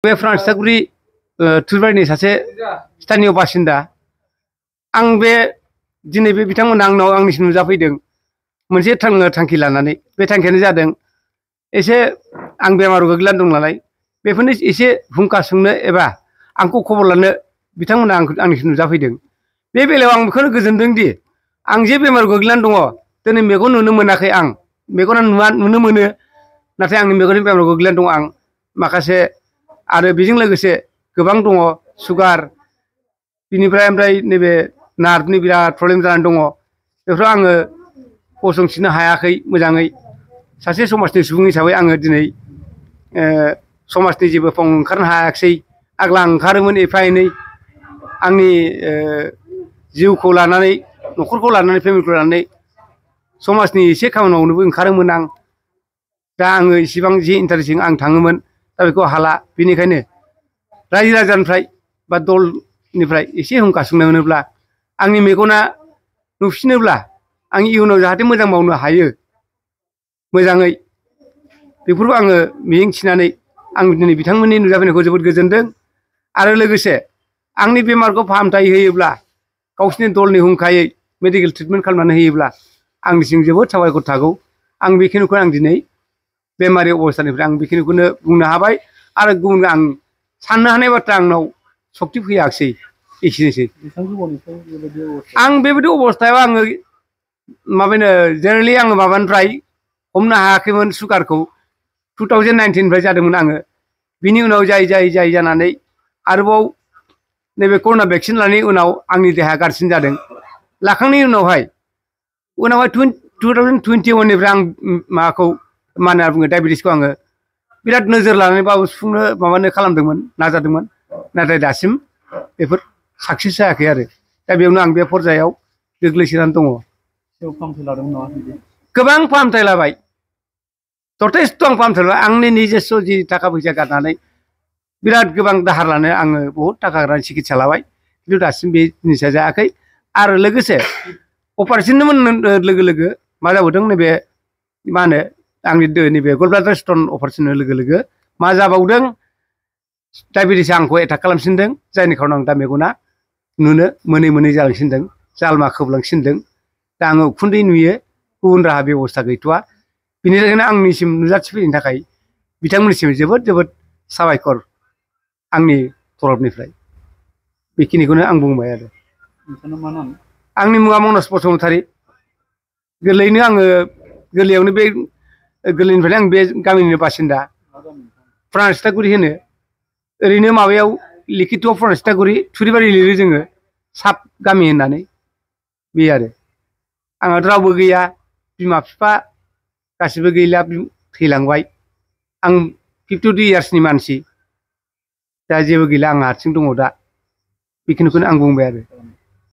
बे फ्रान्सटागुरि थुरबारिनि सासे स्थानीय बासिन्दा आं बे दिनै बे बिथांमोना आंनाव आंनिसिम नुजाफैदों मोनसे थांखि लानानै बे थांखियानो जादों एसे आं बेमाराव गोग्लैनानै दं नालाय बेफोरनो एसे हुंखा सोंनो एबा आंखौ खबर लानो बिथांमोना आंनिसिम नुजाफैदों बे बेलायाव आं बेखौनो गोजोनदों दि आं जे बेमाराव गोग्लैनानै दङ दिनै मेगन नुनो मोनाखै आं मेगना नुनो मोनो नाथाय आंनि मेगननि बेमाराव गोग्लैनानै दं आं माखासे आरो बेजों लोगोसे गोबां दङ सुगार बिनिफ्राय नैबे नार्भनि बिराद प्रब्लेम जानानै दङ बेफोराव आङो गसंथिनो हायाखै मोजाङै सासे समाजनि सुबुं हिसाबै आङो दिनै समाजनि जेबो फाव ओंखारनो हायाखिसै आग्ला ओंखारोमोन एफा एनै आंनि जिउखौ लानानै न'खरखौ लानानै फेमिलिखौ लानानै समाजनि एसे खामानि मावनोबो ओंखारोमोन आं दा आङो इसिबां जे इन्टारेस्टजों आं थाङोमोन दा बेखौ हाला बेनिखायनो रायजो राजानिफ्राय बा दलनिफ्राय एसे हुंखा सोंनाय मोनोब्ला आंनि मेगना नुफिनोब्ला आं इयुनाव जाहाथे मोजां मावनो हायो मोजाङै बेफोरखौ आङो मिजिं थिनानै आं दिनै बिथांमोननि नुजाफैनायखौ जोबोद गोजोनदों आरो लोगोसे आंनि बेमारखौ फाहामथाय होयोब्ला गावसिनि दलनि हुंखायै मेडिकेल ट्रिटमेन्ट खालामनानै होयोब्ला आंनिसिम जोबोद साबायखर थागौ आं बेखिनिखौ आं दिनै बेमारि अबस्थानिफ्राय आं बेखिनिखौनो बुंनो हाबाय आरो गुबुन आं साननो हानाय बाथ्रा आंनाव सक्ति फैयाखिसै एसेनोसै आं बेबायदि अबस्थायाव आङो माबानो जेनेरेलि आङो माबानिफ्राय हमनो हायाखैमोन सुगारखौ 2019निफ्राय जादोंमोन आङो बिनि उनाव जाय जानानै आरोबाव नैबे कर'ना भेक्सिन लानायनि उनाव आंनि देहाया गाज्रिसिन जादों लाखांनायनि उनावहाय 2021निफ्राय आं माबाखौ मा होनना बुङो डायबेटिसखौ आङो बिराद नोजोर लानानै बाबो सुफुंनो माबानो खालामदोंमोन नाजादोंमोन नाथाय दासिम बेफोर साक्सेस जायाखै आरो दा बेयावनो आं बे पर्जायाव गोग्लैसोनानै दङ गोबां फाहामथाय लाबाय जथेस्थ' आं फाहामथाय लाबाय आंनि निजेस्थ' जि थाखा फैसा गारनानै बिराद गोबां दाहार लानो आङो बहुद थाखा गारनानै सिकित्सा लाबाय खिन्थु दासिम बे जिनिसा जायाखै आरो लोगोसे अपारेसननि लोगो लोगो मा जाबावदों नैबे मा होनो आंनि नैबे गलब्लाडार स्टन अपारेसन लोगो लोगो मा जाबावदों डायबेटिसआ आंखौ एटाक खालामफिनदों जायनि खारनाव आं दा मेगना नुनो मोनै जालांसिनदों जालमा खोबलांसिनदों दा आङो उखुन्दै नुयो गुबुन राहा बेबस्था गैथ'वा बिनि थाखायनो आंनिसिम नुजाथिफैनायनि थाखाय बिथांमोननिसिम जोबोद साबायखर आंनि तरफनिफ्राय बेखिनिखौनो आं बुंबाय आरो आंनि मुङा मनज बसुमतारी गोरलैयैनो आङो गोरलैयावनो बे गोरलैनिफ्रायनो आं बे गामिनिनो बासिन्दा फ्रान्सटागुरि होनो ओरैनो माबायाव लिखित'आव फ्रान्सटागुरि थुरिबारि लिरो जोङो साब गामि होननानै बे आरो आंहाथ' रावबो गैया बिमा बिफा गासिबो गैला थैलांबाय आं 52 इयार्सनि मानसि दा जेबो गैला आं हारसिं दङ दा बेखिनिखौनो आं बुंबाय आरो